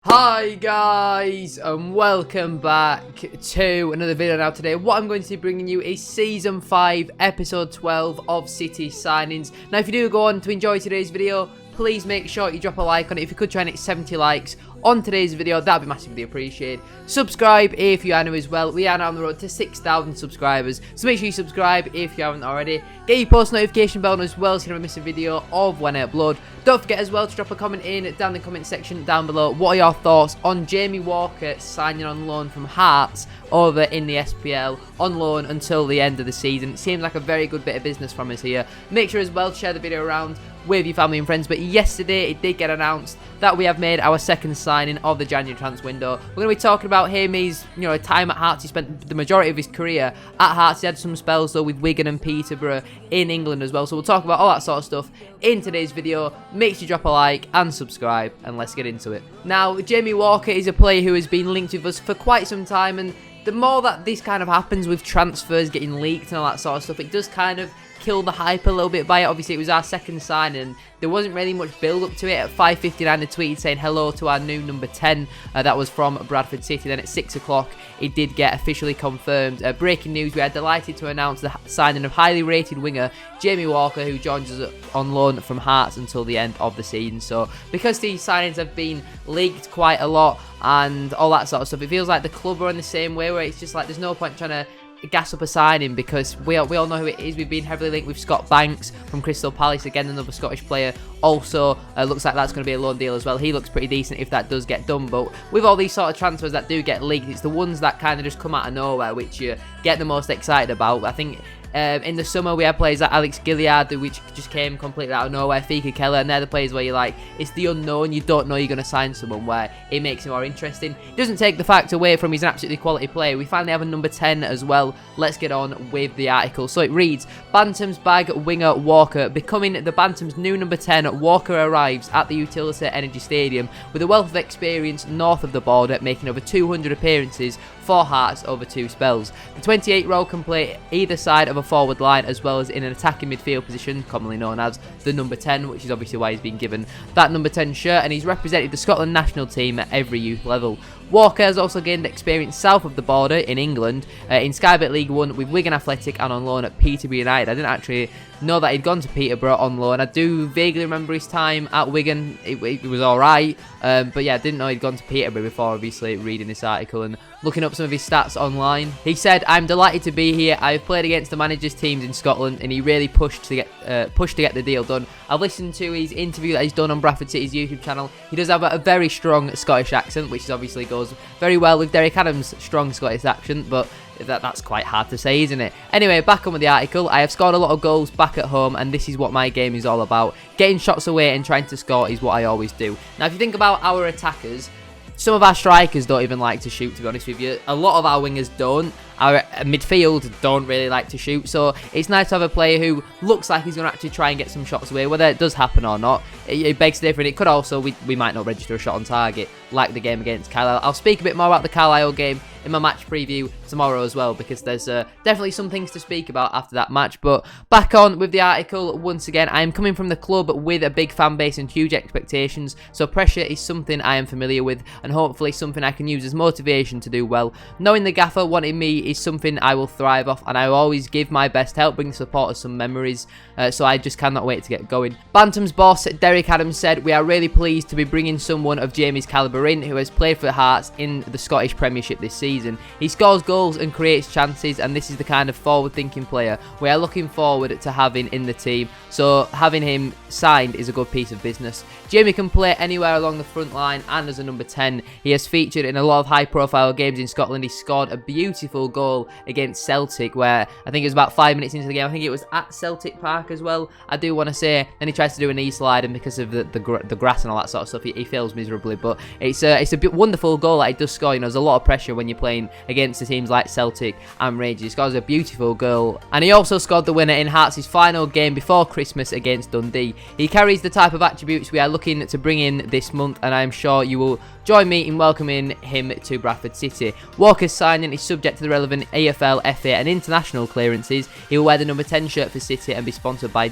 Hi guys, and welcome back to another video. Now today what I'm going to be bringing you is Season 5 Episode 12 of City Signings. Now if you do go on to enjoy today's video, please make sure you drop a like on it. If you could try and hit 70 likes on today's video, that'd be massively appreciated. Subscribe if you are new as well. We are now on the road to 6,000 subscribers, so make sure you subscribe if you haven't already. Get your post notification bell on as well so you never miss a video of when I upload. Don't forget as well to drop a comment down in the comment section down below. What are your thoughts on Jamie Walker signing on loan from Hearts over in the SPL on loan until the end of the season? It seems like a very good bit of business from us here. Make sure as well to share the video around with your family and friends. But yesterday it did get announced that we have made our second signing of the January transfer window. We're going to be talking about him. He's, time at Hearts. He spent the majority of his career at Hearts. He had some spells though with Wigan and Peterborough in England as well. So we'll talk about all that sort of stuff in today's video. Make sure you drop a like and subscribe, and let's get into it. Now, Jamie Walker is a player who has been linked with us for quite some time, and the more that this kind of happens with transfers getting leaked and all that sort of stuff, it does kind of kill the hype a little bit by it. Obviously, it was our second signing, and there wasn't really much build up to it. At 5:59, a tweet saying hello to our new number 10. That was from Bradford City. Then at 6 o'clock, it did get officially confirmed. Breaking news: we are delighted to announce the signing of highly rated winger Jamie Walker, who joins us on loan from Hearts until the end of the season. So, because these signings have been leaked quite a lot and all that sort of stuff, it feels like the club are in the same way, where it's just like there's no point trying to gas up a signing, because we all know who it is. We've been heavily linked with Scott Banks from Crystal Palace, again another Scottish player. Also looks like that's going to be a loan deal as well. He looks pretty decent if that does get done. But with all these sort of transfers that do get leaked, it's the ones that kind of just come out of nowhere which you get the most excited about. I think in the summer we had players like Alex Gilliard, which just came completely out of nowhere, Fika Keller, and they're the players where you're like, it's the unknown. You don't know you're going to sign someone, where it makes it more interesting. It doesn't take the fact away from he's an absolutely quality player. We finally have a number 10 as well. Let's get on with the article. So it reads: Bantam's bag winger Walker becoming the Bantam's new number 10. Walker arrives at the Utilita Energy Stadium with a wealth of experience north of the border, making over 200 appearances for Hearts over 2 spells. The 28-year-old can play either side of a forward line as well as in an attacking midfield position, commonly known as the number 10, which is obviously why he's been given that number 10 shirt, and he's represented the Scotland national team at every youth level. Walker has also gained experience south of the border in England, in Sky Bet League 1 with Wigan Athletic and on loan at Peterborough United. I didn't actually know that he'd gone to Peterborough on loan. I do vaguely remember his time at Wigan. It was alright, but yeah, I didn't know he'd gone to Peterborough before, obviously, reading this article and looking up some of his stats online. He said, "I'm delighted to be here. I've played against the managers' teams in Scotland, and he really pushed to get the deal done. I've listened to his interview that he's done on Bradford City's YouTube channel. He does have a very strong Scottish accent, which is obviously goes very well with Derek Adams' strong Scottish accent, but that's quite hard to say, isn't it? Anyway, back on with the article. I have scored a lot of goals back at home, and this is what my game is all about. Getting shots away and trying to score is what I always do." Now, if you think about our attackers, some of our strikers don't even like to shoot, to be honest with you. A lot of our wingers don't. Our midfield don't really like to shoot, so it's nice to have a player who looks like he's going to actually try and get some shots away. Whether it does happen or not, it begs different. It could also, we might not register a shot on target, like the game against Carlisle. I'll speak a bit more about the Carlisle game in my match preview tomorrow as well, because there's definitely some things to speak about after that match. But back on with the article once again. I am coming from the club with a big fan base and huge expectations, so pressure is something I am familiar with, and hopefully something I can use as motivation to do well. Knowing the gaffer wanting me is something I will thrive off, and I will always give my best to help bring the supporters some memories, so I just cannot wait to get going. Bantam's boss Derek Adams said, "We are really pleased to be bringing someone of Jamie's calibre in, who has played for Hearts in the Scottish Premiership this season. He scores goals and creates chances, and this is the kind of forward-thinking player we are looking forward to having in the team, so having him signed is a good piece of business. Jamie can play anywhere along the front line, and as a number 10, he has featured in a lot of high-profile games in Scotland. He scored a beautiful goal against Celtic, where I think it was about 5 minutes into the game. I think it was at Celtic Park as well, I do want to say. Then he tries to do a knee slide, and because of the grass and all that sort of stuff, he fails miserably. But it's a wonderful goal that he does score. There's a lot of pressure when you're playing against the teams like Celtic and Rangers. He scores a beautiful goal, and he also scored the winner in Hearts' final game before Christmas against Dundee. He carries the type of attributes we are looking to bring in this month, and I am sure you will join me in welcoming him to Bradford City. Walker's signing is subject to the relevant AFL, FA and international clearances. He will wear the number 10 shirt for City and be sponsored by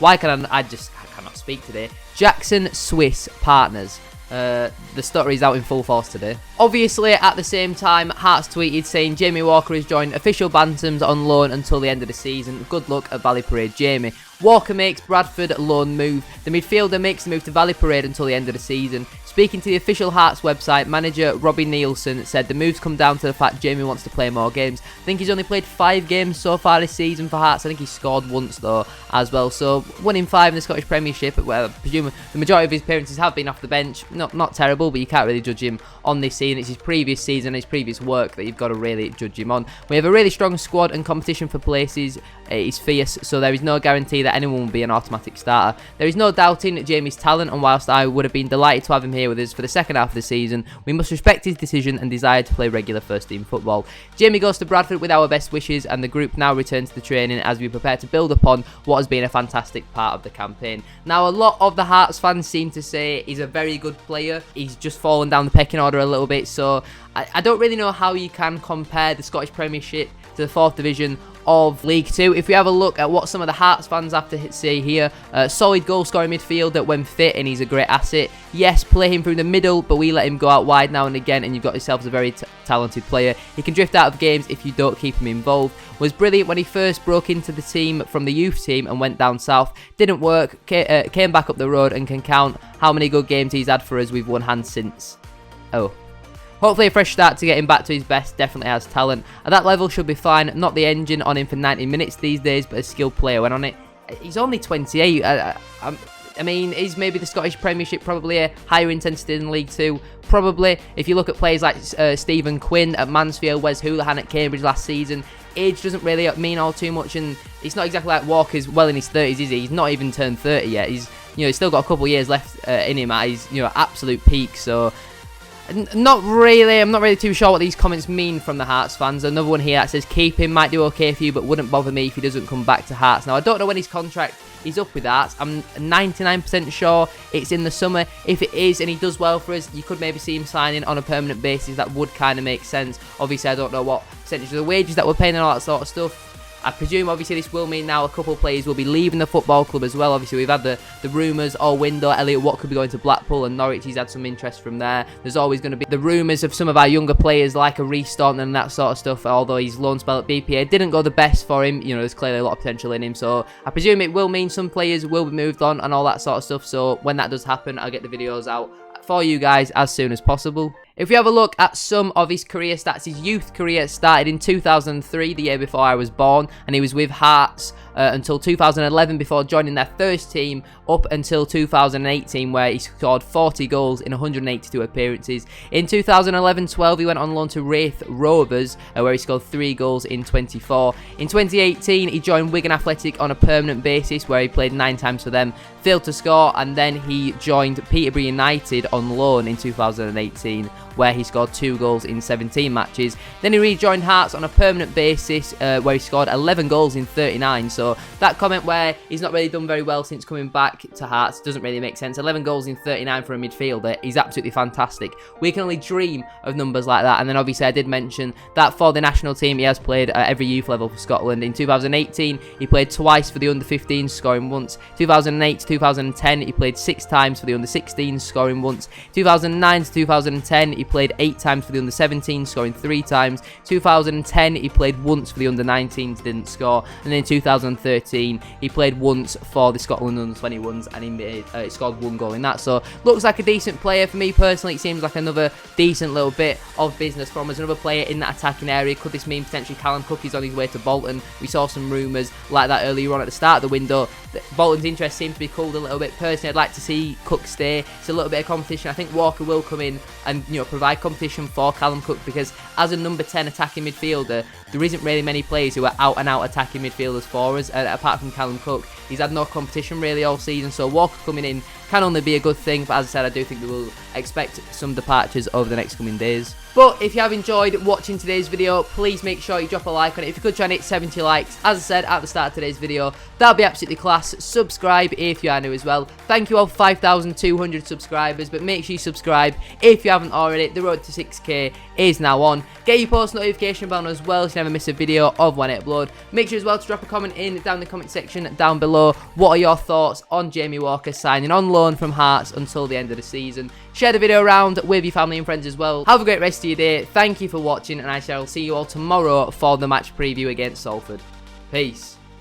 I cannot speak today. Jackson Swiss Partners. The stutter is out in full force today. Obviously, at the same time, Hearts tweeted saying Jamie Walker has joined official Bantams on loan until the end of the season. Good luck at Valley Parade, Jamie. Walker makes Bradford loan move. The midfielder makes the move to Valley Parade until the end of the season. Speaking to the official Hearts website, manager Robbie Nielsen said the moves come down to the fact Jamie wants to play more games. I think he's only played 5 games so far this season for Hearts. I think he scored once though as well. So 1 in 5 in the Scottish Premiership, where I presume the majority of his appearances have been off the bench. Not terrible, but you can't really judge him on this season. It's his previous season, his previous work that you've got to really judge him on. We have a really strong squad and competition for places is fierce, so there is no guarantee that anyone will be an automatic starter. There is no doubting Jamie's talent, and whilst I would have been delighted to have him here with us for the second half of the season, we must respect his decision and desire to play regular first team football. Jamie goes to Bradford with our best wishes, and the group now returns to the training as we prepare to build upon what has been a fantastic part of the campaign. Now, a lot of the Hearts fans seem to say he's a very good player. He's just fallen down the pecking order a little bit, so I don't really know how you can compare the Scottish Premiership to the 4th Division of League 2. If we have a look at what some of the Hearts fans have to say here, solid goal scoring midfielder when fit, and he's a great asset. Yes, play him through the middle, but we let him go out wide now and again, and you've got yourself a very talented player. He can drift out of games if you don't keep him involved. Was brilliant when he first broke into the team from the youth team and went down south. Didn't work, came back up the road, and can count how many good games he's had for us with one hand since. Oh. Hopefully a fresh start to get him back to his best. Definitely has talent. At that level should be fine. Not the engine on him for 90 minutes these days, but a skilled player when on it. He's only 28. I mean, is maybe the Scottish Premiership probably a higher intensity than League 2? Probably. If you look at players like Stephen Quinn at Mansfield, Wes Hoolahan at Cambridge last season, age doesn't really mean all too much, and it's not exactly like Walker's well in his 30s, is he? He's not even turned 30 yet. He's still got a couple of years left in him at his absolute peak. So not really. I'm not really too sure what these comments mean from the Hearts fans. Another one here that says keep him, might do okay for you, but wouldn't bother me if he doesn't come back to Hearts. Now, I don't know when his contract is up with Hearts. I'm 99% sure it's in the summer. If it is and he does well for us, you could maybe see him signing on a permanent basis. That would kind of make sense. Obviously, I don't know what percentage of the wages that we're paying and all that sort of stuff. I presume, obviously, this will mean now a couple of players will be leaving the football club as well. Obviously, we've had the rumours all window. Elliot Watt could be going to Blackpool, and Norwich, he's had some interest from there. There's always going to be the rumours of some of our younger players like a Reece Staunton and that sort of stuff, although his loan spell at BPA didn't go the best for him. There's clearly a lot of potential in him. So I presume it will mean some players will be moved on and all that sort of stuff. So when that does happen, I'll get the videos out for you guys as soon as possible. If we have a look at some of his career stats, his youth career started in 2003, the year before I was born, and he was with Hearts until 2011 before joining their first team up until 2018, where he scored 40 goals in 182 appearances. In 2011-12, he went on loan to Wraith Rovers, where he scored 3 goals in 24. In 2018, he joined Wigan Athletic on a permanent basis, where he played 9 times for them, failed to score, and then he joined Peterborough United on loan in 2018, where he scored 2 goals in 17 matches. Then he rejoined Hearts on a permanent basis, where he scored 11 goals in 39. So that comment where he's not really done very well since coming back to Hearts doesn't really make sense. 11 goals in 39 for a midfielder is absolutely fantastic. We can only dream of numbers like that. And then obviously I did mention that for the national team, he has played at every youth level for Scotland. In 2018, he played twice for the under-15s, scoring once. 2008 to 2010, he played 6 times for the under-16s, scoring once. 2009 to 2010, he played 8 times for the under-17s, scoring 3 times. 2010, he played once for the under-19s, didn't score. And then in 2013, he played once for the Scotland under-21s, and he scored 1 goal in that. So looks like a decent player. For me personally, it seems like another decent little bit of business from us. Another player in that attacking area. Could this mean potentially Callum Cook is on his way to Bolton? We saw some rumours like that earlier on at the start of the window. Bolton's interest seems to be cooled a little bit. Personally, I'd like to see Cook stay. It's a little bit of competition. I think Walker will come in and provide competition for Callum Cook, because as a number 10 attacking midfielder, there isn't really many players who are out and out attacking midfielders for us, apart from Callum Cook. He's had no competition really all season, so Walker coming in can only be a good thing. But as I said, I do think we will expect some departures over the next coming days. But if you have enjoyed watching today's video, please make sure you drop a like on it. If you could try and hit 70 likes, as I said at the start of today's video, that'll be absolutely class. Subscribe if you are new as well. Thank you all for 5,200 subscribers, but make sure you subscribe if you haven't already. The road to 6k is now on. Get your post notification bell on as well, so you never miss a video of when it uploads. Make sure as well to drop a comment down in the comment section down below. What are your thoughts on Jamie Walker signing on loan from Hearts until the end of the season. Share the video around with your family and friends as well. Have a great rest of your day. Thank you for watching, and I shall see you all tomorrow for the match preview against Salford. Peace.